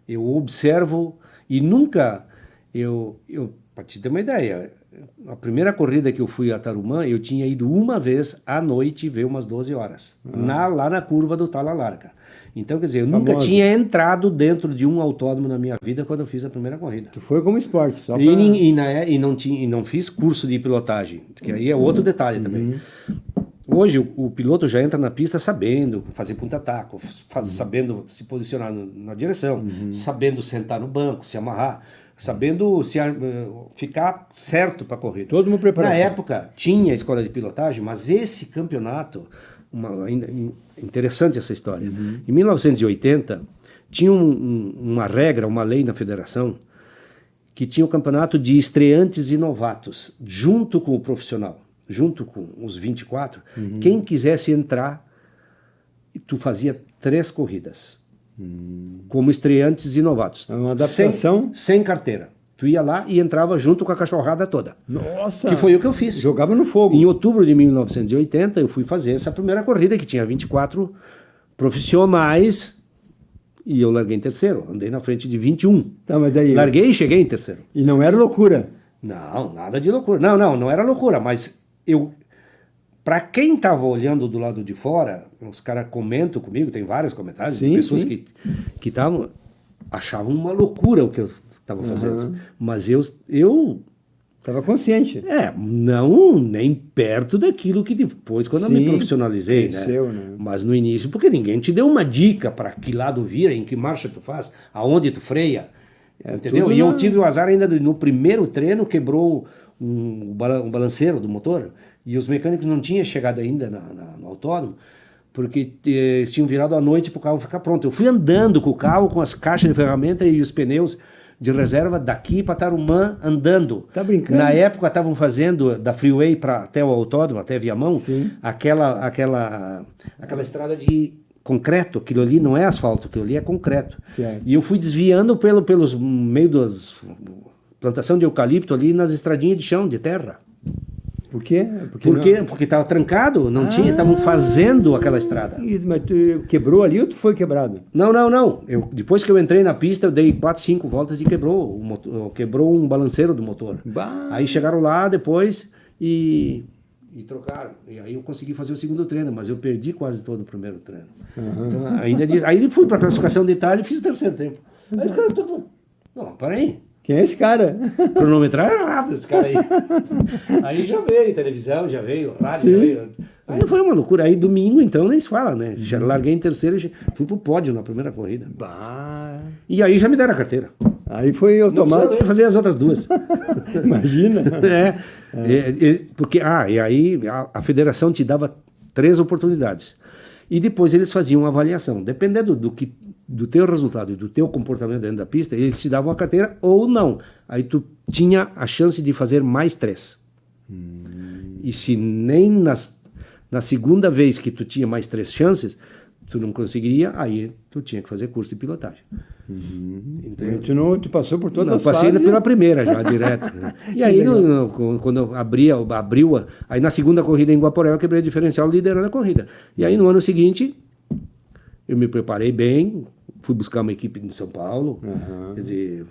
Eu observo e nunca... Para te ter uma ideia, a primeira corrida que eu fui a Tarumã, eu tinha ido uma vez à noite ver umas 12 horas. Lá na curva do Tala Larga. Então, quer dizer, eu nunca tinha entrado dentro de um autódromo na minha vida quando eu fiz a primeira corrida. Tu foi como esporte, só pra... E não fiz curso de pilotagem, que aí é outro detalhe também. Hoje o piloto já entra na pista sabendo fazer punta-taco, sabendo se posicionar na direção, sabendo sentar no banco, se amarrar, sabendo ficar certo para a corrida. Toda uma preparação. Na época tinha a escola de pilotagem, mas esse campeonato, interessante essa história, em 1980 tinha uma regra, uma lei na federação, que tinha o campeonato de estreantes e novatos, junto com o profissional. Junto com os 24, quem quisesse entrar, tu fazia 3 corridas, como estreantes e novatos. É uma adaptação? Sem carteira. Tu ia lá e entrava junto com a cachorrada toda. Nossa! Que foi o que eu fiz. Jogava no fogo. Em outubro de 1980, eu fui fazer essa primeira corrida, que tinha 24 profissionais, e eu larguei em terceiro. Andei na frente de 21. Mas daí... Larguei e cheguei em terceiro. E não era loucura? Não, nada de loucura. Não era loucura, mas... Para quem estava olhando do lado de fora, os caras comentam comigo, tem vários comentários de pessoas que estavam, achavam uma loucura o que eu estava fazendo. Mas eu estava consciente. Não nem perto daquilo que depois, quando eu me profissionalizei, cresceu, né? Mas no início, porque ninguém te deu uma dica para que lado vira, em que marcha tu faz, aonde tu freia, entendeu? E eu tive o azar ainda no primeiro treino, quebrou um balanceiro do motor, e os mecânicos não tinham chegado ainda no autódromo, porque eles tinham virado à noite para o carro ficar pronto. Eu fui andando com o carro, com as caixas de ferramenta e os pneus de reserva daqui para Tarumã, andando. Tá brincando? Na época estavam fazendo da Freeway até o autódromo, até Viamão, aquela estrada de concreto. Aquilo ali não é asfalto, aquilo ali é concreto. Certo. E eu fui desviando pelos meio das plantação de eucalipto ali nas estradinhas de chão, de terra. Por quê? Porque estava trancado, não tinha, estavam fazendo aquela estrada. Mas tu quebrou ali ou tu foi quebrado? Não. Depois que eu entrei na pista, eu dei 4, 5 voltas e quebrou um balanceiro do motor. Bah. Aí chegaram lá depois e trocaram. E aí eu consegui fazer o segundo treino, mas eu perdi quase todo o primeiro treino. Então, aí fui para a classificação de tarde e fiz o terceiro tempo. Aí os caras, não, peraí. Quem é esse cara? Cronometrar errado esse cara aí. Aí já veio televisão, já veio rádio, já veio. Aí foi uma loucura. Aí domingo, então, nem se fala, né? Já larguei em terceiro e fui pro pódio na primeira corrida. Bah. E aí já me deram a carteira. Aí foi automático. Não precisava fazer as outras duas. Imagina. Porque, e aí a federação te dava 3 oportunidades. E depois eles faziam uma avaliação. Dependendo do teu resultado e do teu comportamento dentro da pista, eles te davam a carteira ou não. Aí tu tinha a chance de fazer mais 3. E se nem na segunda vez que tu tinha mais 3 chances, tu não conseguiria, aí tu tinha que fazer curso de pilotagem. Tu passou por todas as fases? Passei pela primeira já, direto. E aí, quando abriu, aí na segunda corrida em Guaporé, eu quebrei o diferencial liderando a corrida. E aí no ano seguinte, eu me preparei bem, fui buscar uma equipe de São Paulo, quer dizer,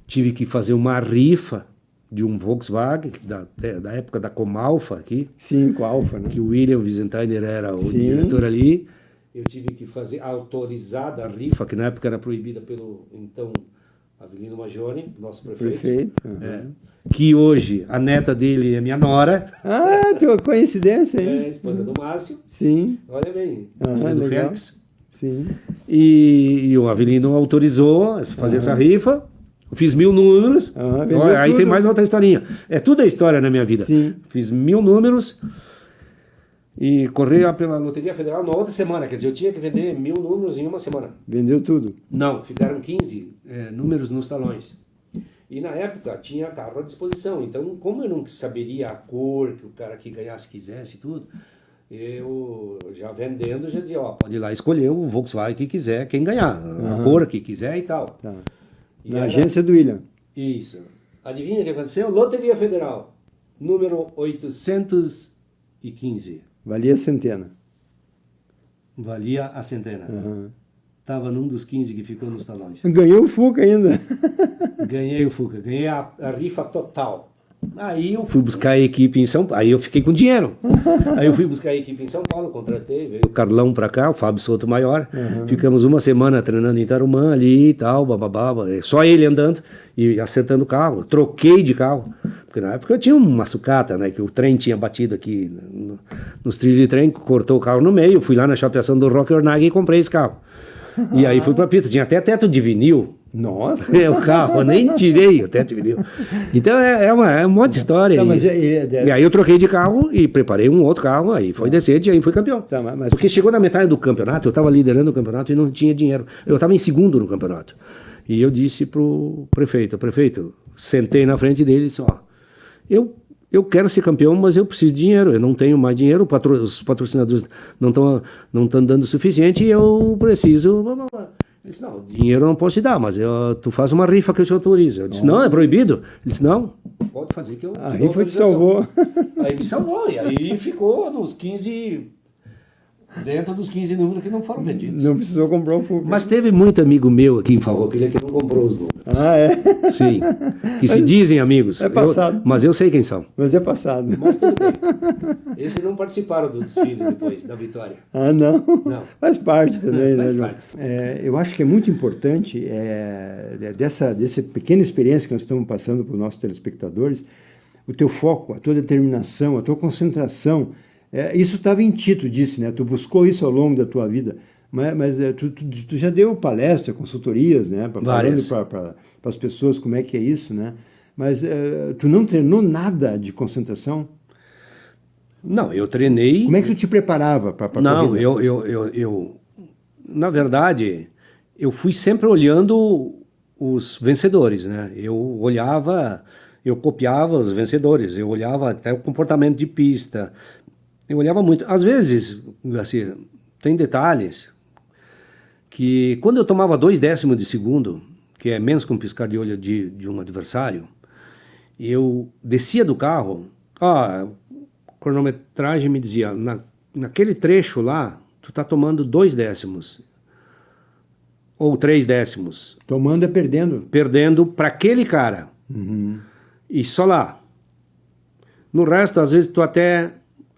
tive que fazer uma rifa de um Volkswagen, da época da Comalfa aqui. Sim, com a Alfa, né? Que o William Wiesenthiner era o diretor ali. Eu tive que fazer autorizada a rifa, que na época era proibida pelo, então, Avelino Maggioni, nosso prefeito. Que hoje a neta dele é minha nora. Tua coincidência, hein? É, esposa do Márcio. Sim. Olha bem, filha do Félix. Sim. E o Avelino autorizou a fazer essa rifa. Eu fiz 1000 números. Aí tem mais outra historinha. É tudo a história na minha vida. Sim. Fiz 1000 números. E corri pela Loteria Federal na outra semana, quer dizer, eu tinha que vender 1000 números em uma semana. Vendeu tudo? Não, ficaram 15 números nos talões. E na época tinha carro à disposição, então como eu não saberia a cor que o cara que ganhasse quisesse e tudo, eu já vendendo, já dizia, pode ir lá escolher o Volkswagen que quiser, quem ganhar, a cor que quiser e tal. Tá. Na agência do William. Isso. Adivinha o que aconteceu? Loteria Federal, número 815. Valia a centena. Valia a centena. Estava num dos 15 que ficou nos talões. Ganhou o Fuca ainda. Ganhei o Fuca, ganhei a rifa total. Aí eu fui buscar a equipe em São Paulo, aí eu fiquei com dinheiro. Aí eu fui buscar a equipe em São Paulo, contratei, veio o Carlão pra cá, o Fábio Souto Maior. Ficamos uma semana treinando em Tarumã ali e tal, bababá, só ele andando e acertando o carro. Troquei de carro, porque na época eu tinha uma sucata, né, que o trem tinha batido aqui nos trilhos de trem, cortou o carro no meio, fui lá na chapeação do Roque Ornag e comprei esse carro. E aí fui pra pista, tinha até teto de vinil. Nossa! O carro, eu nem tirei o teto de vinil. Então é um monte de história. Tá, e aí eu troquei de carro e preparei um outro carro, aí foi decente e aí fui campeão. Tá, porque chegou na metade do campeonato, eu estava liderando o campeonato e não tinha dinheiro. Eu estava em segundo no campeonato. E eu disse pro prefeito, sentei na frente dele e disse, eu quero ser campeão, mas eu preciso de dinheiro, eu não tenho mais dinheiro, os patrocinadores não estão dando o suficiente e eu preciso... Ele disse, não, dinheiro eu não posso te dar, mas tu faz uma rifa que eu te autorizo. Eu disse, não, é proibido. Ele disse, não, pode fazer que eu a rifa te salvou. Aí me salvou, e aí ficou nos 15 Dentro dos 15 números que não foram vendidos. Não precisou comprar um Fugger. Mas teve muito amigo meu aqui em Farroupilha que não comprou os números. Ah, é? Sim, que se dizem amigos. É passado. Mas eu sei quem são. Mas é passado. Mas tudo bem. Esses não participaram do desfile depois, da vitória. Ah, não? Não. Faz parte também, né, Faz João? parte. Eu acho que é muito importante, dessa pequena experiência que nós estamos passando para os nossos telespectadores, o teu foco, a tua determinação, a tua concentração. Isso estava em ti, tu disse, né? Tu buscou isso ao longo da tua vida. Mas tu já deu palestra, consultorias, né? Falando para as pessoas como é que é isso, né? Mas tu não treinou nada de concentração? Não, eu treinei. Como é que tu te preparava para a corrida? Não, eu na verdade, eu fui sempre olhando os vencedores, né? Eu olhava, eu copiava os vencedores, eu olhava até o comportamento de pista, eu olhava muito. Às vezes, assim, tem detalhes que quando eu tomava 0,2 de segundo, que é menos que um piscar de olho de um adversário, eu descia do carro, a cronometragem me dizia, naquele trecho lá, tu tá tomando 0,2 ou 0,3. Tomando é perdendo. Perdendo para aquele cara. Uhum. E só lá. No resto, às vezes, tu até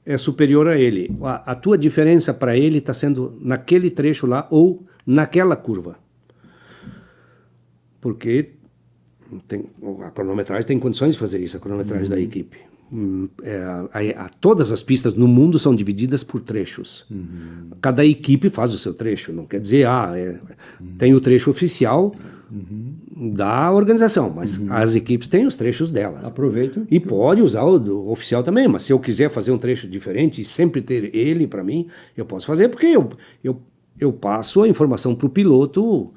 é superior a ele. A tua diferença para ele está sendo naquele trecho lá ou naquela curva. Porque a cronometragem tem condições de fazer isso, a cronometragem da equipe. Todas as pistas no mundo são divididas por trechos. Cada equipe faz o seu trecho, não quer dizer, tem o trecho oficial da organização, mas as equipes têm os trechos delas. Aproveito. E pode usar o do oficial também, mas se eu quiser fazer um trecho diferente e sempre ter ele para mim, eu posso fazer, porque eu passo a informação para o piloto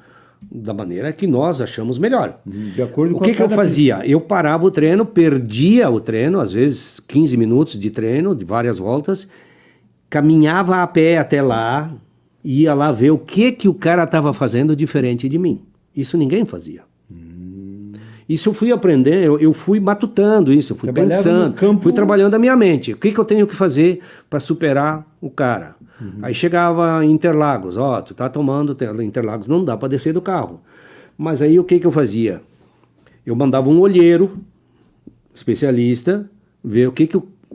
da maneira que nós achamos melhor. De acordo com o que eu fazia? Eu parava o treino, perdia o treino, às vezes 15 minutos de treino, de várias voltas, caminhava a pé até lá, ia lá ver o que o cara estava fazendo diferente de mim. Isso ninguém fazia. Isso eu fui aprender, eu fui matutando isso, eu fui pensando, fui trabalhando a minha mente. O que eu tenho que fazer para superar o cara? Aí chegava em Interlagos, tu tá tomando Interlagos, não dá para descer do carro. Mas aí o que eu fazia? Eu mandava um olheiro, especialista, ver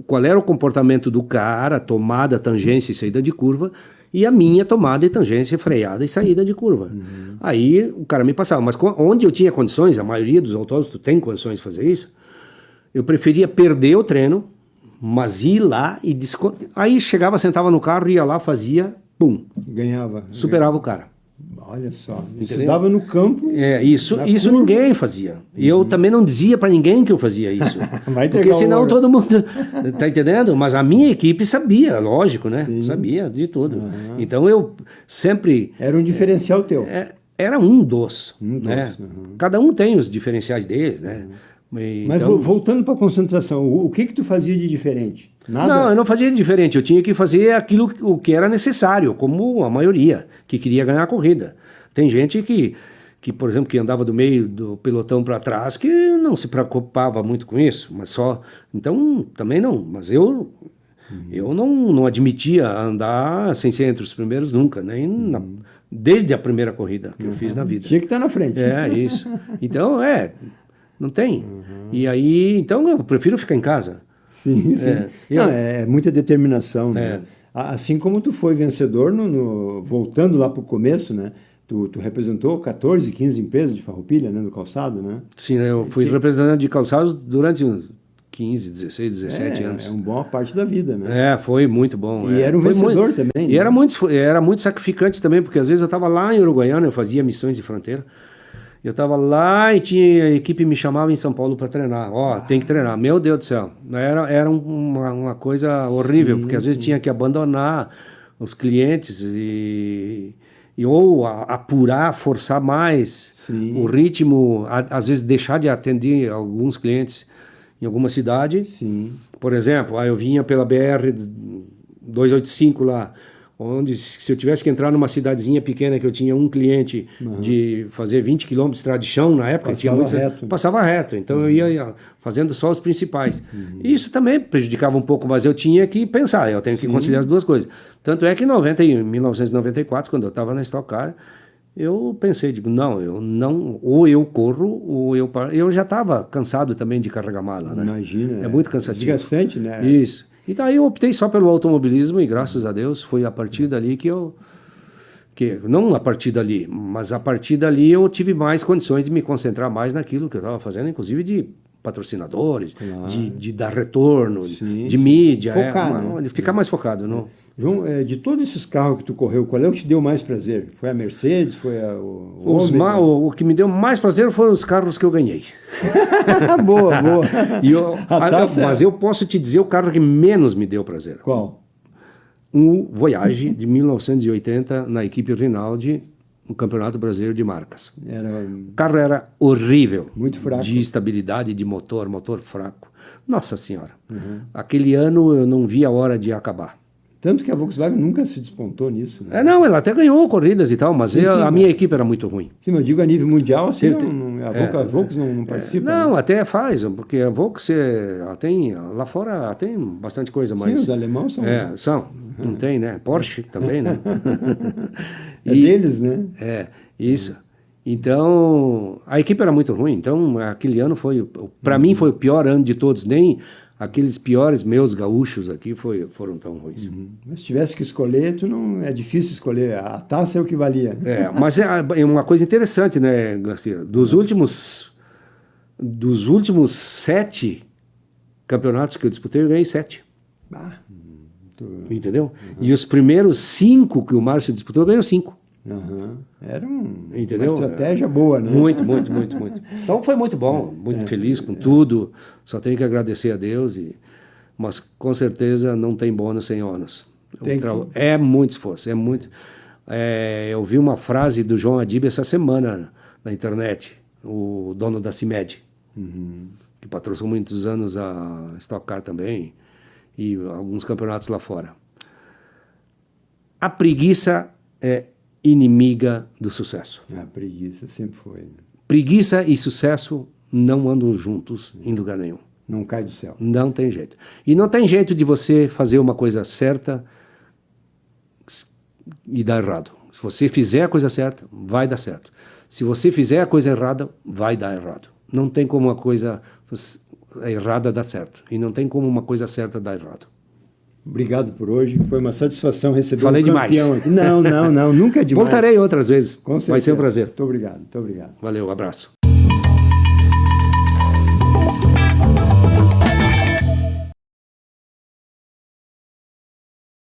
qual era o comportamento do cara, tomada, tangência e saída de curva, e a minha tomada e tangência, freada e saída de curva. Aí o cara me passava. Mas onde eu tinha condições, a maioria dos autódromos tem condições de fazer isso, eu preferia perder o treino, mas ir lá e... Aí chegava, sentava no carro, ia lá, fazia, pum. Ganhava. Superava o cara. Olha só, estudava no campo. Isso ninguém fazia. E eu também não dizia para ninguém que eu fazia isso. Porque senão todo mundo... Tá entendendo? Mas a minha equipe sabia, lógico, né? Sim. Sabia de tudo. Então eu sempre... Era um diferencial teu. Era um dos. Né? Cada um tem os diferenciais dele, né? Mas voltando para a concentração, o que tu fazia de diferente? Nada? Não, eu não fazia de diferente. Eu tinha que fazer aquilo o que era necessário, como a maioria que queria ganhar a corrida. Tem gente que por exemplo, que andava do meio do pelotão para trás, que não se preocupava muito com isso, mas só... Então, também não. Mas eu não admitia andar sem ser entre os primeiros nunca, desde a primeira corrida que eu fiz na vida. Tinha que estar na frente. Isso. Então, não tem. E aí, então eu prefiro ficar em casa. Sim. É muita determinação, né? Assim como tu foi vencedor, voltando lá para o começo, né? Tu representou 14, 15 empresas de Farroupilha, né? No calçado, né? Sim, eu fui representante de calçados durante uns 15, 16, 17 anos. É uma boa parte da vida, né? Foi muito bom. E era um vencedor também. E era muito sacrificante também, porque às vezes eu estava lá em Uruguaiana, eu fazia missões de fronteira. Eu estava lá e a equipe me chamava em São Paulo para treinar. Tem que treinar. Meu Deus do céu. Era uma coisa horrível, porque às vezes tinha que abandonar os clientes ou apurar, forçar mais o ritmo, às vezes deixar de atender alguns clientes em alguma cidade. Sim. Por exemplo, eu vinha pela BR 285 lá, onde se eu tivesse que entrar numa cidadezinha pequena que eu tinha um cliente de fazer 20 quilômetros de estrada de chão, na época passava reto, então eu ia fazendo só os principais. E isso também prejudicava um pouco, mas eu tinha que pensar, eu tenho que conciliar as duas coisas. Tanto é que em 1994, quando eu estava na Stock Car, eu pensei, digo, ou eu corro, ou eu paro. Eu já estava cansado também de carregar mala, né? Imagina. É muito cansativo. Desgastante, né? Isso. E daí eu optei só pelo automobilismo e graças a Deus foi a partir dali não a partir dali, mas a partir dali eu tive mais condições de me concentrar mais naquilo que eu estava fazendo, inclusive de patrocinadores, de dar retorno, de mídia. Focar, né? Ficar mais focado. Não? João, de todos esses carros que tu correu, qual é o que te deu mais prazer? Foi a Mercedes? Foi o que me deu mais prazer foram os carros que eu ganhei. Boa. Mas eu posso te dizer o carro que menos me deu prazer. Qual? Um Voyage de 1980 na equipe Rinaldi, no Campeonato Brasileiro de Marcas. O carro era horrível. Muito fraco. De estabilidade, de motor fraco. Nossa Senhora. Aquele ano eu não vi a hora de acabar. Tanto que a Volkswagen nunca se despontou nisso. Né? Não, ela até ganhou corridas e tal, mas a minha equipe era muito ruim. Sim, mas eu digo a nível mundial, assim, a Volkswagen não participa? Não, né? até faz, porque a Volkswagen lá fora tem bastante coisa, mas... Sim, os alemães são... são, não tem, né? Porsche também, né? Deles, né? Isso. Então, a equipe era muito ruim, então aquele ano para mim foi o pior ano de todos, nem... Aqueles piores meus gaúchos aqui foram tão ruins. Mas se tivesse que escolher, é difícil escolher. A taça é o que valia. Mas é uma coisa interessante, né, Garcia? Dos últimos 7 campeonatos que eu disputei, eu ganhei 7. Entendeu? E os primeiros 5 que o Márcio disputou, eu ganhei 5. Era uma estratégia boa, né? Muito. Então foi muito bom, muito feliz com tudo. Só tenho que agradecer a Deus, mas com certeza não tem bônus sem ônus. É muito esforço, é muito. Eu vi uma frase do João Adib essa semana na internet, o dono da CIMED, que patrocinou muitos anos a Stock Car também e alguns campeonatos lá fora. A preguiça é inimiga do sucesso. A preguiça sempre foi. Preguiça e sucesso não andam juntos em lugar nenhum. Não cai do céu. Não tem jeito. E não tem jeito de você fazer uma coisa certa e dar errado. Se você fizer a coisa certa, vai dar certo. Se você fizer a coisa errada, vai dar errado. Não tem como uma coisa errada dar certo. E não tem como uma coisa certa dar errado. Obrigado por hoje. Foi uma satisfação receber Falei um campeão demais. aqui. Não, nunca é demais. Voltarei outras vezes. Com certeza. Vai ser um prazer. Muito obrigado. Valeu, abraço.